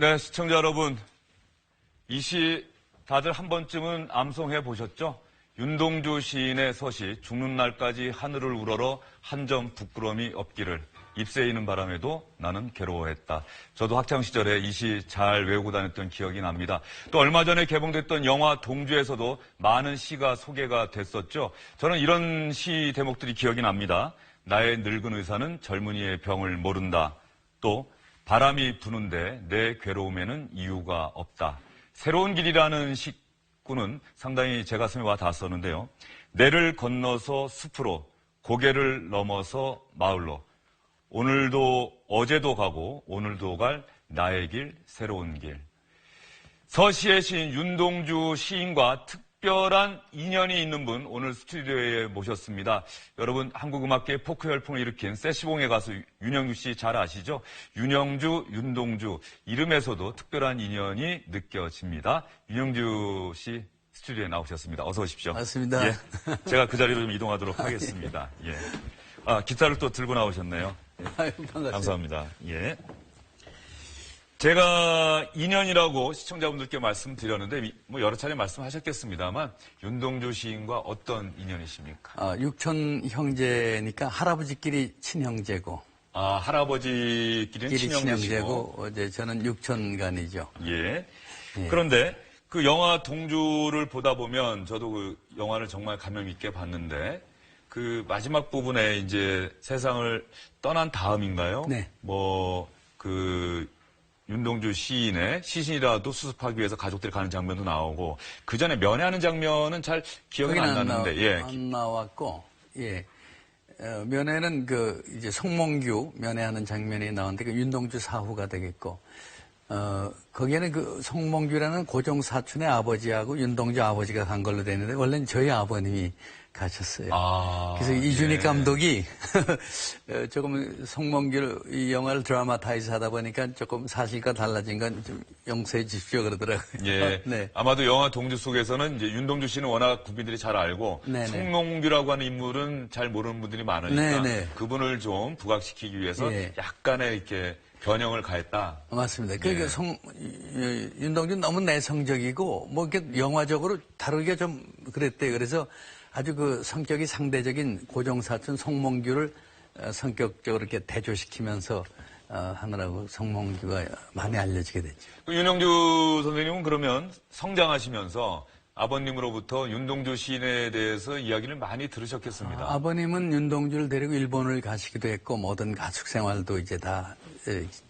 네, 시청자 여러분. 이 시 다들 한 번쯤은 암송해 보셨죠? 윤동주 시인의 서시 죽는 날까지 하늘을 우러러 한 점 부끄러움이 없기를 잎새이는 바람에도 나는 괴로워했다. 저도 학창 시절에 이 시 잘 외우고 다녔던 기억이 납니다. 또 얼마 전에 개봉됐던 영화 동주에서도 많은 시가 소개가 됐었죠. 저는 이런 시 대목들이 기억이 납니다. 나의 늙은 의사는 젊은이의 병을 모른다. 또 바람이 부는데 내 괴로움에는 이유가 없다. 새로운 길이라는 시구는 상당히 제 가슴에 와 닿았었는데요. 내를 건너서 숲으로, 고개를 넘어서 마을로, 오늘도 어제도 가고 오늘도 갈 나의 길, 새로운 길. 서시의 시인 윤동주 시인과 특별한 인연이 있는 분 오늘 스튜디오에 모셨습니다. 여러분 한국음악계의 포크 열풍을 일으킨 세시봉의 가수 윤영주 씨 잘 아시죠? 윤영주, 윤동주 이름에서도 특별한 인연이 느껴집니다. 윤영주 씨 스튜디오에 나오셨습니다. 어서 오십시오. 맞습니다. 예, 제가 그 자리로 좀 이동하도록 하겠습니다. 예. 기타를 또 들고 나오셨네요. 아유, 반갑습니다. 감사합니다. 예. 제가 2년이라고 시청자분들께 말씀드렸는데 뭐 여러 차례 말씀하셨겠습니다만 윤동주 시인과 어떤 인연이십니까? 육촌 형제니까 할아버지끼리 친형제고. 할아버지끼리는 친형제시고. 친형제고 이제 저는 육촌간이죠. 예. 예. 그런데 그 영화 동주를 보다 보면 저도 그 영화를 정말 감명 있게 봤는데 그 마지막 부분에 이제 세상을 떠난 다음인가요? 네. 윤동주 시인의 시신이라도 수습하기 위해서 가족들이 가는 장면도 나오고 그 전에 면회하는 장면은 잘 기억이 안 나는데 예. 안 나왔고 예. 면회는 이제 송몽규 면회하는 장면이 나오는데 그 윤동주 사후가 되겠고 거기에는 그 송몽규라는 고종 사촌의 아버지하고 윤동주 아버지가 간 걸로 되는데 원래는 저희 아버님이 가셨어요. 그래서 이준익 예. 감독이 조금 송몽규 이 영화를 드라마타이즈 하다 보니까 조금 사실과 달라진 건 좀 용서해 주십시오 그러더라고요. 예. 네. 아마도 영화 동주 속에서는 이제 윤동주 씨는 워낙 국민들이 잘 알고 네네. 송몽규라고 하는 인물은 잘 모르는 분들이 많으니까 네네. 그분을 좀 부각시키기 위해서 예. 약간의 이렇게 변형을 가했다. 맞습니다. 예. 그러니까 윤동주는 너무 내성적이고 뭐 이렇게 영화적으로 다루기가 좀 그랬대요. 그래서 아주 그 성격이 상대적인 고종사촌 송몽규를 성격적으로 이렇게 대조시키면서 하느라고 송몽규가 많이 알려지게 됐죠. 윤영주 선생님은 그러면 성장하시면서 아버님으로부터 윤동주 시인에 대해서 이야기를 많이 들으셨겠습니다. 아버님은 윤동주를 데리고 일본을 가시기도 했고 모든 가축 생활도 이제 다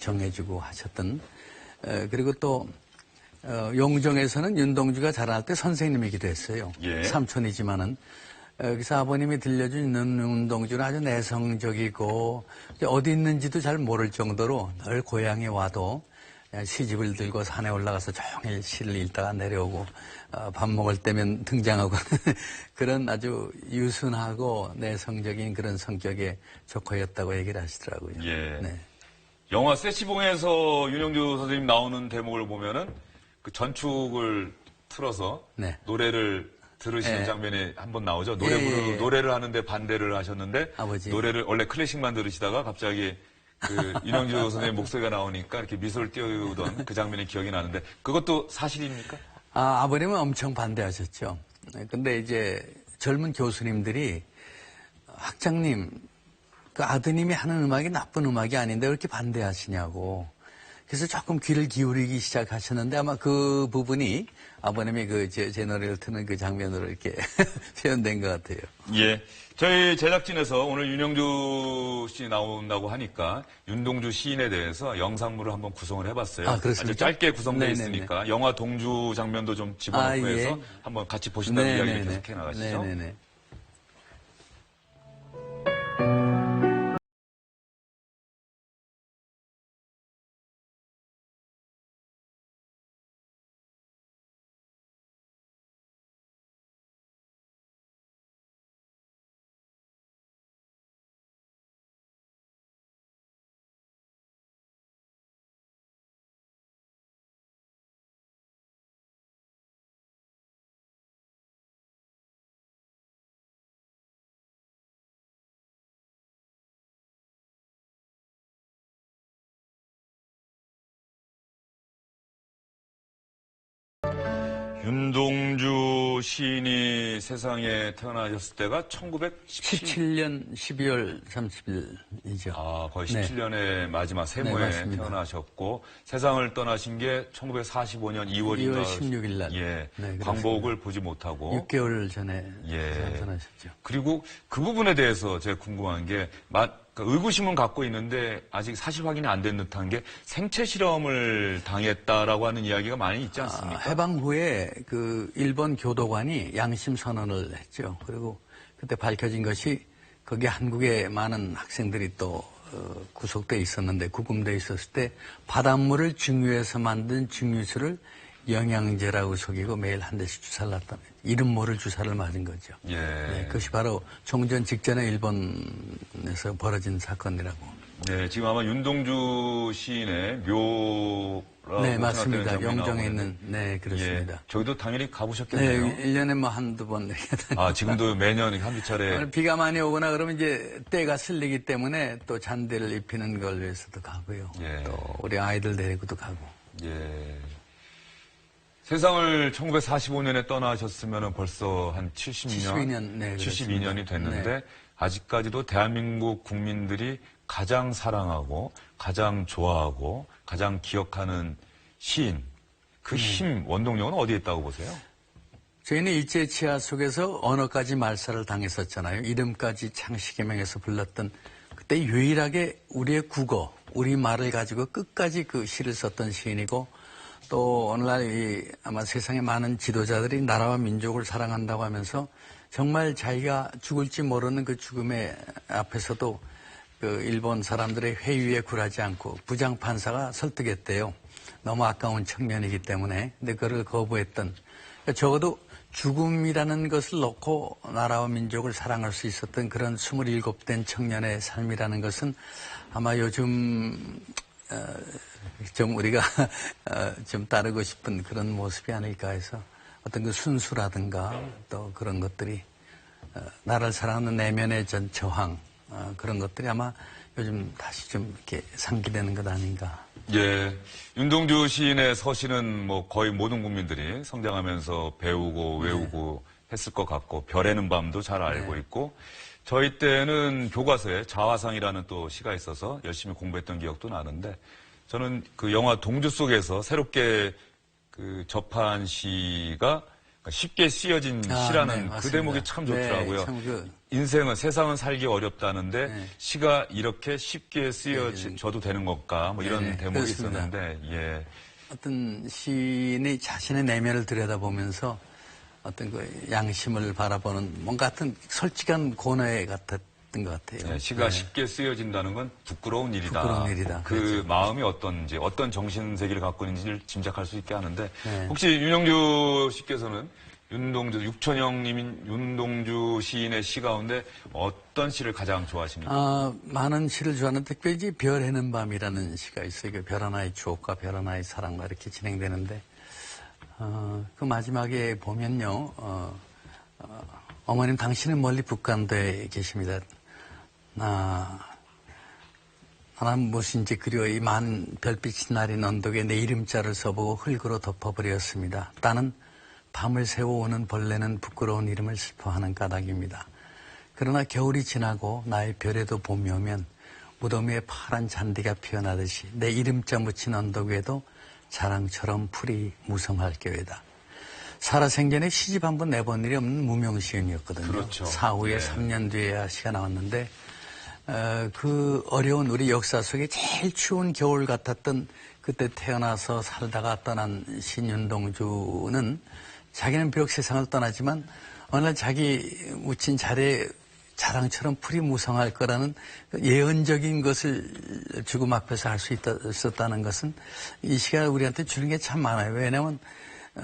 정해주고 하셨던 그리고 또 용정에서는 윤동주가 자랄 때 선생님이기도 했어요. 예. 삼촌이지만은. 그래서 아버님이 들려준 윤동주는 아주 내성적이고 어디 있는지도 잘 모를 정도로 늘 고향에 와도 시집을 들고 산에 올라가서 종일 시를 읽다가 내려오고 밥 먹을 때면 등장하고 그런 아주 유순하고 내성적인 그런 성격의 조커였다고 얘기를 하시더라고요. 예. 네. 영화 세시봉에서 윤영주 선생님 나오는 대목을 보면은 그 전축을 틀어서 네. 노래를 들으시는 예. 장면이 한번 나오죠. 예. 노래를 하는데 반대를 하셨는데 아버지. 노래를 원래 클래식만 들으시다가 갑자기 그 윤영주 선생님 목소리가 나오니까 이렇게 미소를 띄우던 그 장면이 기억이 나는데 그것도 사실입니까? 아버님은 엄청 반대하셨죠. 근데 이제 젊은 교수님들이 학장님, 그 아드님이 하는 음악이 나쁜 음악이 아닌데 왜 이렇게 반대하시냐고. 그래서 조금 귀를 기울이기 시작하셨는데 아마 그 부분이 아버님이 제 노래를 트는 그 장면으로 이렇게 표현된 것 같아요. 예. 저희 제작진에서 오늘 윤영주 씨 나온다고 하니까 윤동주 시인에 대해서 영상물을 한번 구성을 해봤어요. 그렇습니까? 아주 짧게 구성되어 네네네. 있으니까 영화 동주 장면도 좀 집어넣고 예. 해서 한번 같이 보신다는 이야기를 네네네. 계속 해나가시죠. 네네네. 윤동주 시인이 세상에 태어나셨을 때가 1917년 17년 12월 30일이죠. 아, 거의 네. 17년의 마지막 세모에 네, 태어나셨고 세상을 떠나신 게 1945년 2월인가 2월 16일 날. 예, 네, 광복을 보지 못하고 6개월 전에 예. 떠나셨죠. 그리고 그 부분에 대해서 제가 궁금한 게 의구심은 갖고 있는데 아직 사실 확인이 안 된 듯한 게 생체 실험을 당했다라고 하는 이야기가 많이 있지 않습니까? 해방 후에 그 일본 교도관이 양심 선언을 했죠. 그리고 그때 밝혀진 것이 거기 한국에 많은 학생들이 또 구속돼 있었는데 구금돼 있었을 때 바닷물을 증유해서 만든 증유수를 영양제라고 속이고 매일 한 대씩 주사를 놨다는 이름 모를 주사를 맞은 거죠. 예. 네, 그것이 바로 종전 직전에 일본에서 벌어진 사건이라고. 네, 지금 아마 윤동주 시인의 묘라고 네, 맞습니다. 생각되는 장면이 영정에 나오거든요. 있는, 네, 그렇습니다. 예, 저희도 당연히 네, 가보셨겠네요. 1년에 뭐 한두 번 이렇게 아, 지금도 매년 한두 차례. 비가 많이 오거나 그러면 이제 때가 슬리기 때문에 또 잔디를 입히는 걸 위해서도 가고요. 예. 또 우리 아이들 데리고도 가고. 예. 세상을 1945년에 떠나셨으면 벌써 한 70년, 72년, 네, 72년이 됐는데 네. 아직까지도 대한민국 국민들이 가장 사랑하고 가장 좋아하고 가장 기억하는 시인, 그 힘, 원동력은 어디에 있다고 보세요? 저희는 일제치하 속에서 언어까지 말살을 당했었잖아요. 이름까지 창시개명해서 불렀던 그때 유일하게 우리의 국어, 우리 말을 가지고 끝까지 그 시를 썼던 시인이고 또 오늘날 아마 세상에 많은 지도자들이 나라와 민족을 사랑한다고 하면서 정말 자기가 죽을지 모르는 그 죽음의 앞에서도 그 일본 사람들의 회유에 굴하지 않고 부장판사가 설득했대요. 너무 아까운 청년이기 때문에. 근데 그걸 거부했던. 그러니까 적어도 죽음이라는 것을 놓고 나라와 민족을 사랑할 수 있었던 그런 27된 청년의 삶이라는 것은 아마 요즘 좀 우리가 좀 따르고 싶은 그런 모습이 아닐까 해서 어떤 그 순수라든가 또 그런 것들이 나라를 사랑하는 내면의 저항 그런 것들이 아마 요즘 다시 좀 이렇게 상기되는 것 아닌가. 예. 윤동주 시인의 서시는 뭐 거의 모든 국민들이 성장하면서 배우고 외우고 했을 것 같고 별에는 밤도 잘 알고 있고 저희 때는 교과서에 자화상이라는 또 시가 있어서 열심히 공부했던 기억도 나는데 저는 그 영화 동주 속에서 새롭게 그 접한 시가 쉽게 쓰여진 시라는 그 대목이 참 좋더라고요. 네, 참 인생은 세상은 살기 어렵다는데 시가 이렇게 쉽게 쓰여져도 되는 걸까 뭐 이런 대목이 그렇습니다. 있었는데 예. 어떤 시인이 자신의 내면을 들여다보면서 어떤 그 양심을 바라보는 뭔가 같은 솔직한 고뇌 같았던 것 같아요. 네, 시가 쉽게 쓰여진다는 건 부끄러운 일이다. 부끄러운 일이다. 그 그렇죠. 마음이 어떤지, 어떤 정신세계를 갖고 있는지를 짐작할 수 있게 하는데 네. 혹시 윤영주 씨께서는 육천영님인 윤동주 시인의 시 가운데 어떤 시를 가장 좋아하십니까? 많은 시를 좋아하는 특별히 별 해는 밤이라는 시가 있어요. 그 별 하나의 추억과 별 하나의 사랑과 이렇게 진행되는데 그 마지막에 보면요. 어머님 당신은 멀리 북간도에 계십니다. 나는 무엇인지 그리워 이 만 별빛이 나린 언덕에 내 이름자를 써보고 흙으로 덮어버렸습니다. 따는 밤을 새워 오는 벌레는 부끄러운 이름을 슬퍼하는 까닭입니다. 그러나 겨울이 지나고 나의 별에도 봄이 오면 무덤 위에 파란 잔디가 피어나듯이 내 이름자 묻힌 언덕 위에도 자랑처럼 풀이 무성할 겨이다. 살아생전에 시집 한 번 내본 일이 없는 무명시인이었거든요. 그렇죠. 사후에 네. 3년 뒤에야 시가 나왔는데 그 어려운 우리 역사 속에 제일 추운 겨울 같았던 그때 태어나서 살다가 떠난 신윤동주는 자기는 비록 세상을 떠나지만 어느 날 자기 묻힌 자리에 자랑처럼 풀이 무성할 거라는 예언적인 것을 죽음 앞에서 할 수 있었다는 것은 이 시가 우리한테 주는 게 참 많아요. 왜냐하면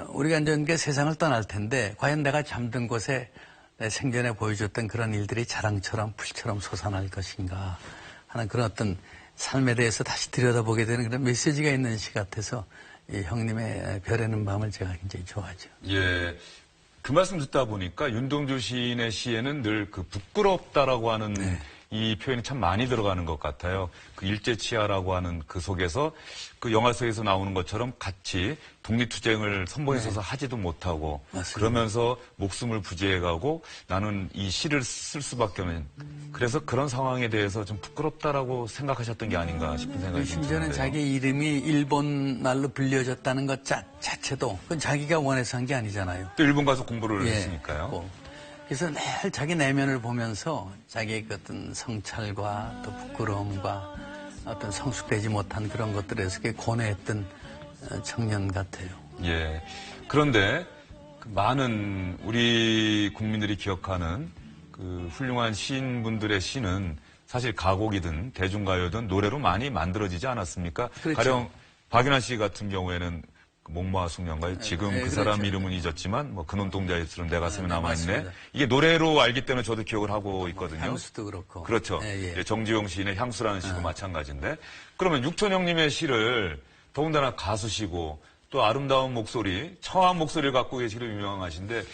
우리가 이제 세상을 떠날 텐데 과연 내가 잠든 곳에 내 생전에 보여줬던 그런 일들이 자랑처럼 풀처럼 솟아날 것인가 하는 그런 어떤 삶에 대해서 다시 들여다보게 되는 그런 메시지가 있는 시 같아서 이 형님의 별에는 밤을 제가 굉장히 좋아하죠. 예. 그 말씀 듣다 보니까 윤동주 시인의 시에는 늘 그 부끄럽다라고 하는 이 표현이 참 많이 들어가는 것 같아요. 그 일제치하라고 하는 그 속에서 그 영화 속에서 나오는 것처럼 같이 독립투쟁을 선봉에 서서 하지도 못하고 맞습니다. 그러면서 목숨을 부지해가고 나는 이 시를 쓸 수밖에 없는 그래서 그런 상황에 대해서 좀 부끄럽다라고 생각하셨던 게 아닌가 싶은 생각이 좀 심지어는 드는데요. 자기 이름이 일본 말로 불려졌다는 것 자체도 그건 자기가 원해서 한 게 아니잖아요. 또 일본 가서 공부를 예, 했으니까요. 꼭. 그래서 매일 자기 내면을 보면서 자기의 그 어떤 성찰과 또 부끄러움과 어떤 성숙되지 못한 그런 것들에서 고뇌했던 청년 같아요. 예. 그런데 그 많은 우리 국민들이 기억하는 그 훌륭한 시인분들의 시는 사실 가곡이든 대중가요든 노래로 많이 만들어지지 않았습니까? 그렇죠. 가령 박윤아 씨 같은 경우에는 그 목마와 숙련가요? 지금 네, 그 그렇죠. 사람 이름은 잊었지만 뭐 근원동자일처럼 내 가슴에 남아있네. 맞습니다. 이게 노래로 알기 때문에 저도 기억을 하고 있거든요. 향수도 그렇고. 그렇죠. 예, 예, 정지용 시인의 향수라는 시도 마찬가지인데 그러면 육천형님의 시를 더군다나 가수시고 또 아름다운 목소리, 청아한 목소리를 갖고 계시기로 유명하신데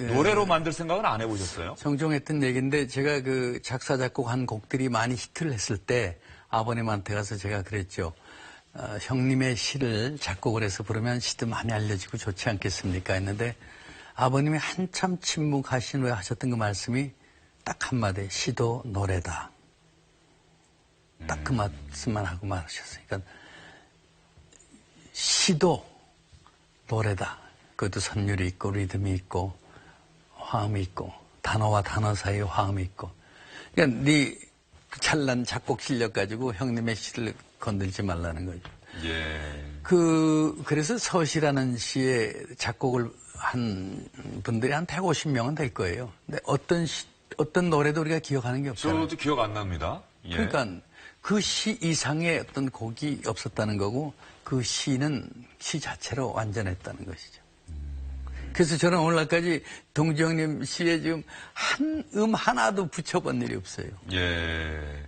노래로 만들 생각은 안 해보셨어요? 종종 했던 얘기인데 제가 그 작사 작곡한 곡들이 많이 히트를 했을 때 아버님한테 가서 제가 그랬죠. 형님의 시를 작곡을 해서 부르면 시도 많이 알려지고 좋지 않겠습니까? 했는데 아버님이 한참 침묵하신 후에 하셨던 그 말씀이 딱 한마디 시도 노래다. 딱 그 말씀만 하고 말하셨어요. 그러니까 시도 노래다. 그것도 선율이 있고 리듬이 있고 화음이 있고 단어와 단어 사이에 화음이 있고 그러니까 네 잘난 작곡 실력 가지고 형님의 시를 건들지 말라는 거죠. 예. 그래서 서시라는 시에 작곡을 한 분들이 한 150명은 될 거예요. 근데 어떤 노래도 우리가 기억하는 게 없잖아요. 저도 기억 안 납니다. 예. 그러니까 그 시 이상의 어떤 곡이 없었다는 거고 그 시는 시 자체로 완전했다는 것이죠. 그래서 저는 오늘날까지 동지형님 시에 지금 한 하나도 붙여본 일이 없어요. 예.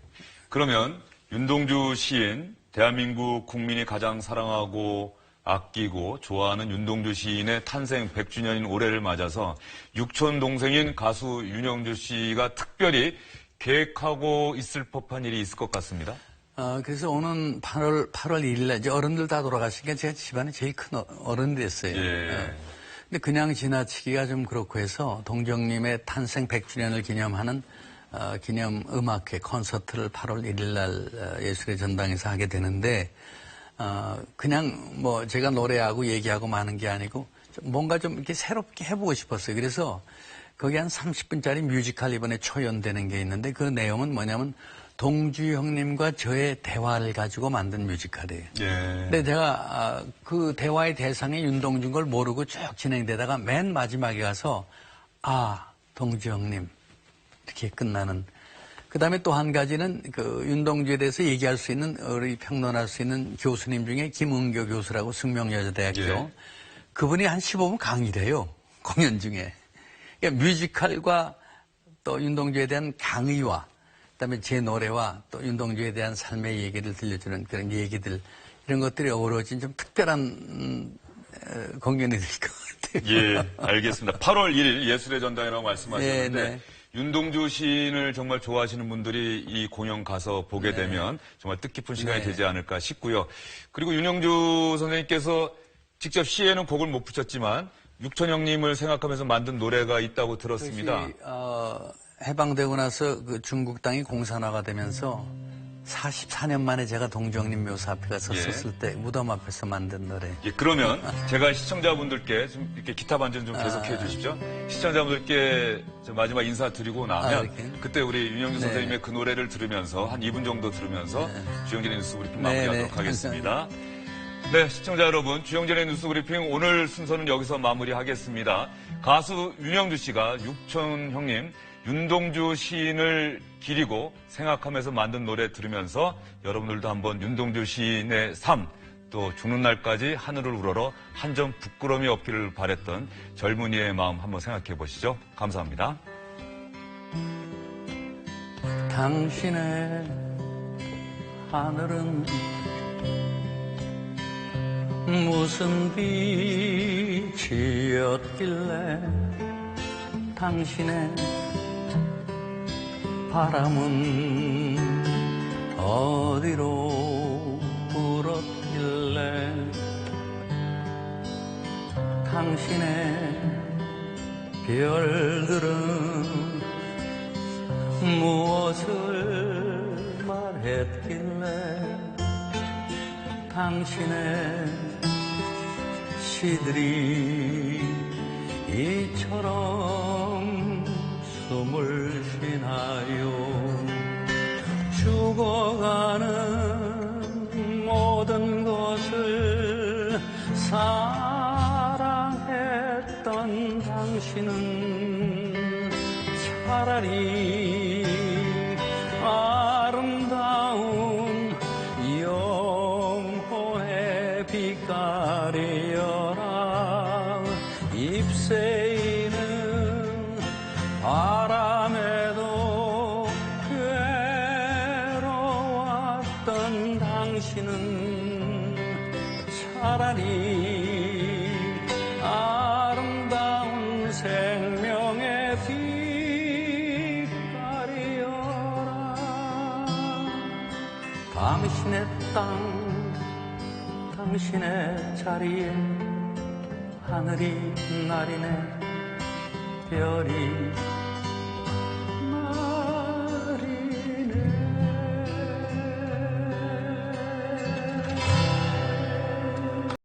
그러면 윤동주 시인, 대한민국 국민이 가장 사랑하고 아끼고 좋아하는 윤동주 시인의 탄생 100주년인 올해를 맞아서 육촌 동생인 가수 윤영주 씨가 특별히 계획하고 있을 법한 일이 있을 것 같습니다. 그래서 오는 8월 1일 날 이제 어른들 다 돌아가시니까 제가 집안에 제일 큰 어른이 됐어요. 예. 근데 그냥 지나치기가 좀 그렇고 해서 동정님의 탄생 100주년을 기념하는 기념 음악회 콘서트를 8월 1일 날 예술의 전당에서 하게 되는데 그냥 뭐 제가 노래하고 얘기하고 마는 게 아니고 뭔가 좀 이렇게 새롭게 해보고 싶었어요. 그래서 거기 한 30분짜리 뮤지컬 이번에 초연되는 게 있는데 그 내용은 뭐냐면 동주 형님과 저의 대화를 가지고 만든 뮤지컬이에요. 예. 근데 제가 그 대화의 대상이 윤동주인 걸 모르고 쭉 진행되다가 맨 마지막에 가서 동주 형님 이렇게 끝나는. 그 다음에 또 한 가지는 그 윤동주에 대해서 얘기할 수 있는 우리 평론할 수 있는 교수님 중에 김은교 교수라고 숙명여자대학교 예. 그분이 한 15분 강의를 해요. 공연 중에. 그러니까 뮤지컬과 또 윤동주에 대한 강의와 그다음에 제 노래와 또 윤동주에 대한 삶의 얘기를 들려주는 그런 얘기들 이런 것들이 어우러진 좀 특별한 공연이 될 것 같아요. 예, 알겠습니다. 8월 1일 예술의 전당이라고 말씀하셨는데 네, 네. 윤동주 시인을 정말 좋아하시는 분들이 이 공연 가서 보게 되면 정말 뜻깊은 시간이 네. 되지 않을까 싶고요. 그리고 윤영주 선생님께서 직접 시에는 곡을 못 붙였지만 육천형님을 생각하면서 만든 노래가 있다고 들었습니다. 그것이 해방되고 나서 그 중국 땅이 공산화가 되면서 44년 만에 제가 동정님 묘사 앞에 가서 섰을 때 무덤 앞에서 만든 노래. 예, 그러면 제가 시청자분들께 좀 이렇게 기타 반전 좀 계속해 주십시오. 시청자분들께 저 마지막 인사드리고 나면 이렇게? 그때 우리 윤영주 네. 선생님의 그 노래를 들으면서 한 2분 정도 들으면서 주영진의 뉴스 브리핑 네, 마무리하도록 네. 하겠습니다. 네, 시청자 여러분, 주영진의 뉴스 브리핑 오늘 순서는 여기서 마무리하겠습니다. 가수 윤영주 씨가 육천 형님 윤동주 시인을 기리고 생각하면서 만든 노래 들으면서 여러분들도 한번 윤동주 시인의 삶, 또 죽는 날까지 하늘을 우러러 한 점 부끄러움이 없기를 바랬던 젊은이의 마음 한번 생각해 보시죠. 감사합니다. 당신의 하늘은 무슨 빛이었길래 당신의 바람은 어디로 불었길래 당신의 별들은 무엇을 말했길래 당신의 시들이 이처럼 숨을 쉬나요? 죽어가는 모든 것을 사랑했던 당신은 차라리 아름다운 영혼의 빛깔이여라. 잎새이는 바람에도 괴로웠던 당신은 차라리 아름다운 생명의 빛깔이여라. 당신의 땅, 당신의 자리에 하늘이 날이네, 별이